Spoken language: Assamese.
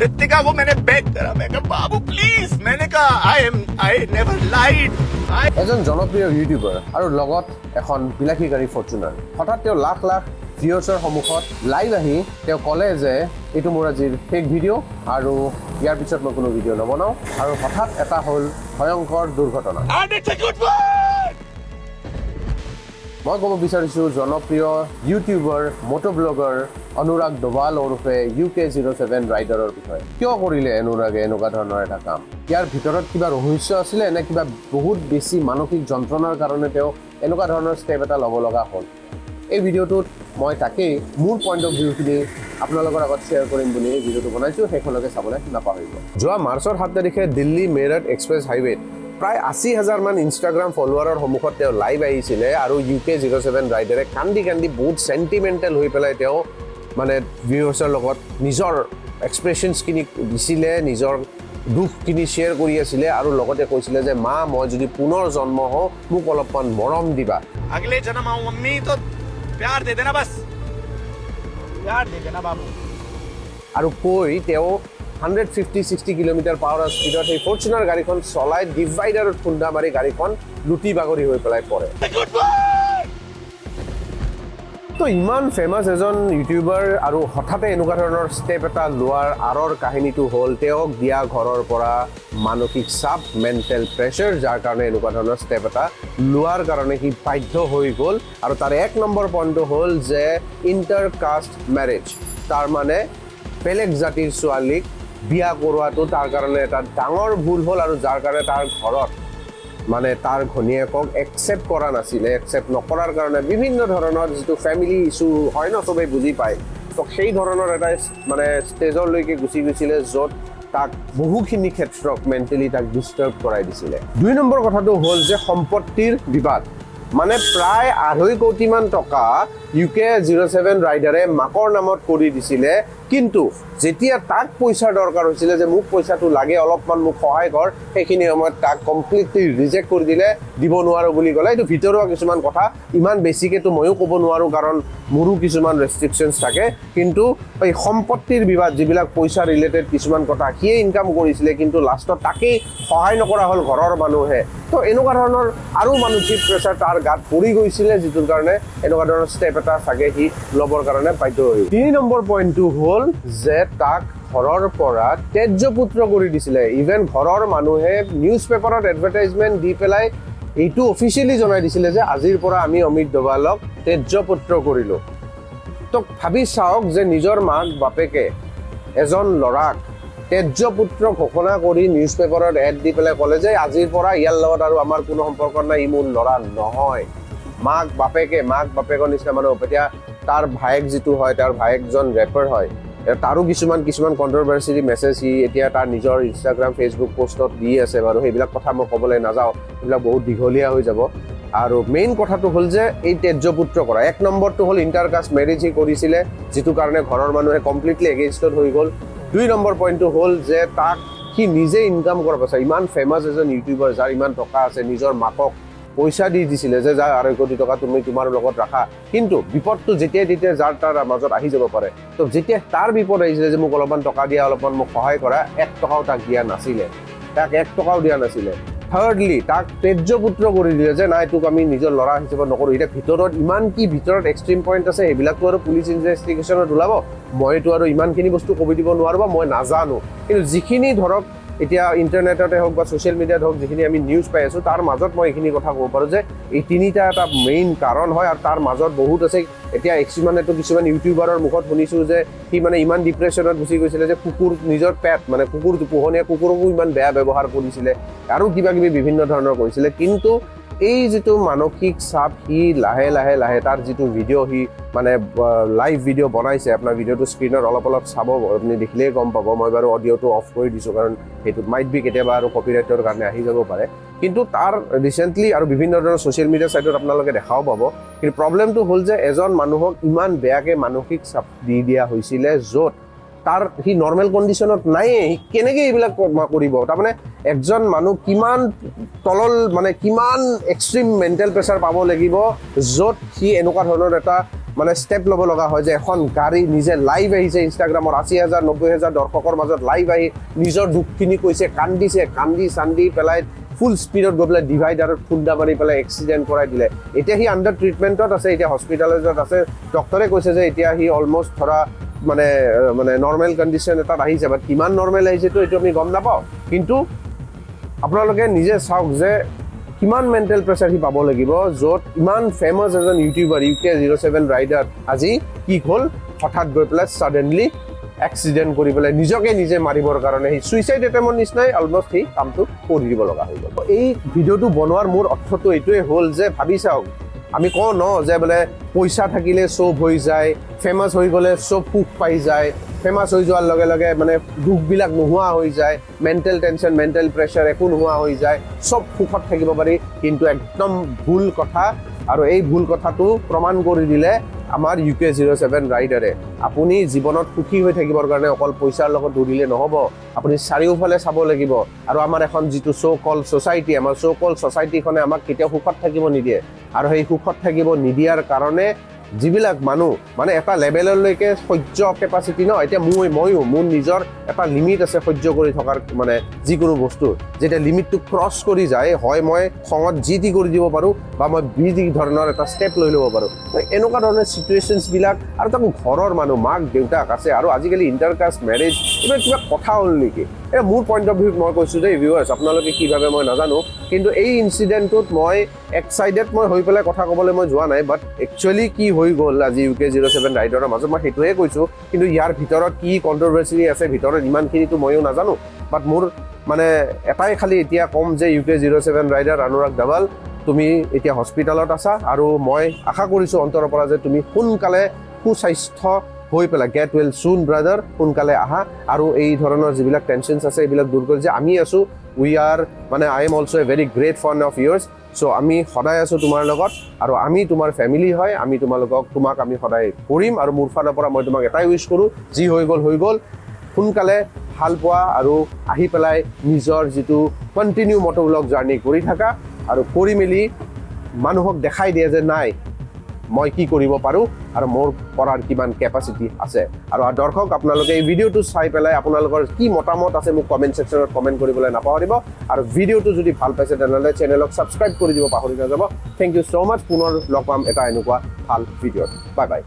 ऋतिका को मैंने बेग करा, मैं कहा बाबू प्लीज, मैंने कहा आई नेवर लाइड। এজন জনপ্ৰিয় ইউটিউবাৰ আৰু লগত এখন বিলাসী গাড়ী ফৰ্চুনাৰ। হঠাৎ তেওঁ লাখ লাখ ভিউৱাৰ্ছৰ সন্মুখত লাইভ আহি তেওঁ ক'লে যে এইটো মোৰ আজিৰ ফেক ভিডিঅ' আৰু ইয়াৰ পিছত মই কোনো ভিডিঅ' নবনাওঁ, আৰু হঠাৎ এটা হ'ল ভয়ংকৰ দুৰ্ঘটনা। মই ক'ব বিচাৰিছোঁ জনপ্ৰিয় ইউটিউবাৰ মটোব্লগাৰ অনুৰাগ ডোভাল ওৰফে UK07 ৰাইডাৰৰ বিষয়ে। কিয় কৰিলে অনুৰাগে এনেকুৱা ধৰণৰ এটা কাম? ইয়াৰ ভিতৰত কিবা ৰহস্য আছিলে নে কিবা বহুত বেছি মানসিক যন্ত্ৰণাৰ কাৰণে তেওঁ এনেকুৱা ধৰণৰ ষ্টেপ এটা ল'ব লগা হ'ল? এই ভিডিঅ'টোত মই তাকেই মোৰ পইণ্ট অফ ভিউখিনি আপোনালোকৰ আগত শ্বেয়াৰ কৰিম বুলি এই ভিডিঅ'টো বনাইছোঁ, শেষলৈকে চাবলৈ নাপাহৰিব। যোৱা মাৰ্চৰ 7 তাৰিখে দিল্লী মেৰঠ এক্সপ্ৰেছ হাইৱেত প্ৰায় 80,000 মান ইনষ্টাগ্ৰাম ফলোৱাৰৰ সন্মুখত তেওঁ লাইভ আহিছিলে, আৰু UK07 ৰাইডাৰে কান্দি কান্দি বহুত চেণ্টিমেণ্টেল হৈ পেলাই তেওঁ মানে ভিউৱাৰ্ছৰ লগত নিজৰ এক্সপ্ৰেশ্যনছখিনি দিছিলে, নিজৰ দুখখিনি শ্বেয়াৰ কৰি আছিলে, আৰু লগতে কৈছিলে যে মা মই যদি পুনৰ জন্ম হওঁ মোক অলপমান মৰম দিবা। अगले जन्म आऊं मम्मी तो प्यार दे देना, बस प्यार दे देना बाबू। আৰু কৈ তেওঁ 150-60 কিলোমিটাৰ পাৰ স্পীডত সেই ফৰ্চুনাৰ গাড়ীখন চলাই ডিভাইডাৰত খুন্দা মাৰি গাড়ীখন লুটি বাগৰি হৈ পেলাই পৰে। তো ইমান ফেমাছ এজন ইউটিউবাৰ আৰু হঠাতে এনেকুৱা ধৰণৰ ষ্টেপ এটা লোৱাৰ আঁৰৰ কাহিনীটো হ'ল তেওঁক দিয়া ঘৰৰ পৰা মানসিক চাপ, মেণ্টেল প্ৰেছাৰ, যাৰ কাৰণে এনেকুৱা ধৰণৰ ষ্টেপ এটা লোৱাৰ কাৰণে সি বাধ্য হৈ গ'ল। আৰু তাৰ 1 নম্বৰ পইণ্টটো হ'ল যে ইণ্টাৰ কাষ্ট মেৰেজ, তাৰ মানে বেলেগ জাতিৰ ছোৱালীক বিয়া কৰোৱাটো তাৰ কাৰণে এটা ডাঙৰ ভুল হ'ল, আৰু যাৰ কাৰণে তাৰ ঘৰত মানে তাৰ ঘনীয়েকক একচেপ্ট কৰা নাছিলে। একচেপ্ট নকৰাৰ কাৰণে বিভিন্ন ধৰণৰ যিটো ফেমিলি ইছ্যু হয় ন, চবেই বুজি পায়, তো সেই ধৰণৰ এটা মানে ষ্টেজলৈকে গুচি গৈছিলে য'ত তাক বহুখিনি ক্ষেত্ৰত মেণ্টেলি তাক ডিষ্টাৰ্ব কৰাই দিছিলে। 2 নম্বৰ কথাটো হ'ল যে সম্পত্তিৰ বিবাদ, মানে প্ৰায় 2.5 কোটিমান টকা UK07 ৰাইডাৰে মাকৰ নামত কৰি দিছিলে, কিন্তু যেতিয়া তাক পইচাৰ দৰকাৰ হৈছিলে যে মোক পইচাটো লাগে অলপমান মোক সহায় কৰ, সেইখিনি সময়ত তাক কমপ্লিটলি ৰিজেক্ট কৰি দিলে, দিব নোৱাৰোঁ বুলি ক'লে। এইটো ভিতৰুৱা কিছুমান কথা, ইমান বেছিকেতো ময়ো ক'ব নোৱাৰোঁ কাৰণ মোৰো কিছুমান ৰেষ্ট্ৰিকশ্যনছ থাকে, কিন্তু এই সম্পত্তিৰ বিবাদ যিবিলাক পইচা ৰিলেটেড কিছুমান কথা, সিয়ে ইনকাম কৰিছিলে কিন্তু লাষ্টত তাকেই সহায় নকৰা হ'ল ঘৰৰ মানুহে। তো এনেকুৱা ধৰণৰ আৰু মানসিক প্ৰেছাৰ তাৰ গাত পৰি গৈছিলে, যিটোৰ কাৰণে এনেকুৱা ধৰণৰ ষ্টেপ এটা চাগে সি ল'বৰ কাৰণে বাধ্য হৈ। 3 নম্বৰ পইণ্টটো হ'ল যে তাক ঘৰৰ পৰা তেজপুত্ৰ কৰি দিছিলে। ইভেন ঘৰৰ মানুহে নিউজ পেপাৰত এডভাৰটাইজমেণ্ট দি পেলাই এইটো অফিচিয়েলি জনাই দিছিলে যে আজিৰ পৰা আমি অমিত ডোভালক তেজপুত্ৰ কৰিলোঁ। তো ভাবি চাওক যে নিজৰ মাক বাপেকে এজন ল'ৰাক তেজপুত্ৰ ঘোষণা কৰি নিউজ পেপাৰত এড দি পেলাই ক'লে যে আজিৰ পৰা ইয়াৰ লগত আৰু আমাৰ কোনো সম্পৰ্ক নাই, ই মোৰ ল'ৰা নহয়। মাক বাপেকৰ নিচিনা মানুহ। এতিয়া তাৰ ভায়েক যিটো হয়, তাৰ ভায়েকজন ৰেপাৰ হয়, তাৰো কিছুমান কণ্ট্ৰভাৰ্চিৰ মেছেজ সি এতিয়া তাৰ নিজৰ ইনষ্টাগ্ৰাম ফেচবুক পোষ্টত দি আছে বাৰু, সেইবিলাক কথা মই ক'বলৈ নাযাওঁ, সেইবিলাক বহুত দীঘলীয়া হৈ যাব। আৰু মেইন কথাটো হ'ল যে এই তেজপুত্ৰ কৰা 1 নম্বৰটো হ'ল ইণ্টাৰ কাষ্ট মেৰেজ সি কৰিছিলে, যিটো কাৰণে ঘৰৰ মানুহে কমপ্লিটলি এগেইনষ্টত হৈ গ'ল। 2 নম্বৰ পইণ্টটো হ'ল যে তাক সি নিজে ইনকাম কৰা পইচা, ইমান ফেমাছ এজন ইউটিউবাৰ যাৰ ইমান টকা আছে, নিজৰ মাকক পইচা দি দিছিলে যে যা 2.5 কোটি টকা তুমি তোমাৰ লগত ৰাখা, কিন্তু বিপদটো যেতিয়াই তেতিয়া যাৰ তাৰ মাজত আহি যাব পাৰে। তো যেতিয়া তাৰ বিপদ আহিছিলে যে মোক অলপমান টকা দিয়া, অলপমান মোক সহায় কৰা, 1 টকাও তাক দিয়া নাছিলে, তাক 1 টকাও দিয়া নাছিলে। থাৰ্ডলি তাক তেজপুত্ৰ কৰি দিলে যে নাই তোক আমি নিজৰ ল'ৰা হিচাপে নকৰোঁ। এতিয়া ভিতৰত ইমান কি ভিতৰত এক্সট্ৰিম পইণ্ট আছে, সেইবিলাকতো আৰু পুলিচ ইনভেষ্টিগেশ্যনত ওলাব, মইতো আৰু ইমানখিনি বস্তু ক'ব দিব নোৱাৰোঁ বা মই নাজানো। কিন্তু যিখিনি ধৰক এতিয়া ইণ্টাৰনেটতে হওক বা ছ'চিয়েল মিডিয়াত হওক যিখিনি আমি নিউজ পাই আছোঁ, তাৰ মাজত মই এইখিনি কথা ক'ব পাৰোঁ যে এই 3টা এটা মেইন কাৰণ হয়, আৰু তাৰ মাজত বহুত আছে। এতিয়া কিছুমান ইউটিউবাৰৰ মুখত শুনিছোঁ যে সি মানে ইমান ডিপ্ৰেশ্যনত গুচি গৈছিলে যে কুকুৰ, নিজৰ পেট মানে কুকুৰটো, পোহনীয়া কুকুৰকো ইমান বেয়া ব্যৱহাৰ কৰিছিলে, আৰু কিবা কিবি বিভিন্ন ধৰণৰ কৰিছিলে। কিন্তু এই যিটো মানসিক চাপ সি লাহে তাৰ যিটো ভিডিঅ' সি মানে লাইভ ভিডিঅ' বনাইছে, আপোনাৰ ভিডিঅ'টো স্ক্ৰীনত অলপ চাব, আপুনি দেখিলেই গম পাব। মই বাৰু অডিঅ'টো অফ কৰি দিছোঁ কাৰণ সেইটোত মাইট বি কেতিয়াবা আৰু কপিৰাইটৰ কাৰণে আহি যাব পাৰে, কিন্তু তাৰ ৰিচেণ্টলি আৰু বিভিন্ন ধৰণৰ ছ'চিয়েল মিডিয়া চাইটত আপোনালোকে দেখাও পাব। কিন্তু প্ৰব্লেমটো হ'ল যে এজন মানুহক ইমান বেয়াকৈ মানসিক চাপ দি দিয়া হৈছিলে য'ত তাৰ সি নৰ্মেল কণ্ডিশ্যনত নাইয়ে, সি কেনেকৈ এইবিলাক কৰিব? তাৰমানে একজন মানুহ কিমান কিমান এক্সট্ৰিম মেণ্টেল প্ৰেছাৰ পাব লাগিব য'ত সি এনেকুৱা ধৰণৰ এটা মানে ষ্টেপ ল'ব লগা হয় যে এখন গাড়ী নিজে লাইভ আহিছে ইনষ্টাগ্ৰামৰ 80,000 90,000 দৰ্শকৰ মাজত লাইভ আহি নিজৰ দুখখিনি কৈছে, কান্দিছে, কান্দি চান্দি পেলাই ফুল স্পীডত গৈ পেলাই ডিভাইডাৰত খুন্দা মাৰি পেলাই এক্সিডেণ্ট কৰাই দিলে। এতিয়া সি আণ্ডাৰ ট্ৰিটমেণ্টত আছে, এতিয়া হস্পিটেলাইজত আছে। ডক্টৰে কৈছে যে এতিয়া সি অলমষ্ট ধৰা মানে নৰ্মেল কণ্ডিশ্যন এটাত আহিছে, বাট কিমান নৰ্মেল আহিছেতো এইটো আমি গম নাপাওঁ। কিন্তু আপোনালোকে নিজে চাওক যে কিমান মেণ্টেল প্ৰেছাৰ সি পাব লাগিব, য'ত ইমান ফেমাছ এজন ইউটিউবাৰ UK07 ৰাইডাৰ আজি কি হ'ল, হঠাৎ গৈ পেলাই ছাডেনলি এক্সিডেণ্ট কৰি পেলাই নিজকে নিজে মাৰিবৰ কাৰণে সি ছুইচাইড এটেম্পৰ নিচিনাই অলমষ্ট সি কামটো কৰি দিব লগা হৈ গ'ল। এই ভিডিঅ'টো বনোৱাৰ মোৰ অৰ্থটো এইটোৱে হ'ল যে ভাবি চাওক, আমি কওঁ ন যে বোলে পইচা থাকিলে চব হৈ যায়, ফেমাছ হৈ গ'লে চব সুখ পাই যায়, ফেমাছ হৈ যোৱাৰ লগে লগে মানে দুখবিলাক নোহোৱা হৈ যায়, মেণ্টেল টেনশ্যন মেণ্টেল প্ৰেছাৰ একো নোহোৱা হৈ যায়, চব সুখত থাকিব পাৰি। কিন্তু একদম ভুল কথা, আৰু এই ভুল কথাটো প্ৰমাণ কৰি দিলে আমাৰ UK07 ৰাইডাৰে। আপুনি জীৱনত সুখী হৈ থাকিবৰ কাৰণে অকল পইচাৰ লগত দৌৰিলে নহ'ব, আপুনি চাৰিওফালে চাব লাগিব। আৰু আমাৰ এখন যিটো চ' কল ছ'চাইটি, আমাৰ চ' কল ছ'চাইটিখনে আমাক কেতিয়াও সুখত থাকিব নিদিয়ে। আৰু সেই সুখত থাকিব নিদিয়াৰ কাৰণে যিবিলাক মানুহ মানে এটা লেভেললৈকে সহ্য কেপাচিটি ন, এতিয়া ময়ো মোৰ নিজৰ এটা লিমিট আছে সহ্য কৰি থকাৰ, মানে যিকোনো বস্তুৰ যেতিয়া লিমিটটো ক্ৰছ কৰি যায়, হয় মই খঙত যি টি কৰি দিব পাৰোঁ বা মই যি ধৰণৰ এটা ষ্টেপ লৈ ল'ব পাৰোঁ। এনেকুৱা ধৰণৰ চিটুৱেশ্যনছবিলাক, আৰু তাকো ঘৰৰ মানুহ মাক দেউতাক আছে, আৰু আজিকালি ইণ্টাৰকাষ্ট মেৰেজ এইবিলাক কিবা কথা হ'ল নেকি? এতিয়া মোৰ পইণ্ট অফ ভিউত মই কৈছোঁ যে ভিউৱাৰ্ছ আপোনালোকে কি ভাবে মই নাজানো, কিন্তু এই ইনচিডেণ্টটোত মই এক্সাইটেড মই হৈ পেলাই কথা ক'বলৈ মই যোৱা নাই, বাট একচুৱেলি কি হৈ গ'ল আজি UK07 ৰাইডাৰৰ মাজত মই সেইটোহে কৈছোঁ। কিন্তু ইয়াৰ ভিতৰত কি কণ্ট্ৰভাৰ্চি আছে ভিতৰত ইমানখিনিতো ময়ো নাজানো, বাট মোৰ মানে এটাই খালি এতিয়া ক'ম যে UK07 ৰাইডাৰ অনুৰাগ ডাভাল, তুমি এতিয়া হস্পিটেলত আছা, আৰু মই আশা কৰিছোঁ অন্তৰৰ পৰা যে তুমি সোনকালে সুস্বাস্থ্য হৈ পেলাই গেট ৱেল চুন ব্ৰাদাৰ, সোনকালে আহা, আৰু এই ধৰণৰ যিবিলাক টেনশ্যনছ আছে এইবিলাক দূৰ কৰি যে আমি আছোঁ, উই আৰ মানে I am also' a very great friend of yours. So' আমি সদায় আছোঁ তোমাৰ লগত, আৰু আমি তোমাৰ ফেমিলি হয়, আমি তোমাক আমি সদায় কৰিম। আৰু মোৰ ফালৰ পৰা মই তোমাক এটাই উইচ কৰোঁ, যি হৈ গ'ল, সোনকালে ভাল পোৱা আৰু আহি পেলাই নিজৰ যিটো কণ্টিনিউ মটোভ্লগ জাৰ্ণি কৰি থাকা, আৰু কৰি মেলি মানুহক দেখাই দিয়ে যে নাই মই কি কৰিব পাৰোঁ আৰু মোৰ কৰাৰ কিমান কেপাচিটি আছে। আৰু দৰ্শক আপোনালোকে এই ভিডিঅ'টো চাই পেলাই আপোনালোকৰ কি মতামত আছে মোক কমেণ্ট ছেকশ্যনত কমেণ্ট কৰিবলৈ নাপাহৰিব, আৰু ভিডিঅ'টো যদি ভাল পাইছে তেনেহ'লে চেনেলক ছাবস্ক্ৰাইব কৰি দিব পাহৰি নাযাব। থেংক ইউ ছ' মাছ। পুনৰ লগ পাম এটা এনেকুৱা ভাল ভিডিঅ'ত। Bye bye.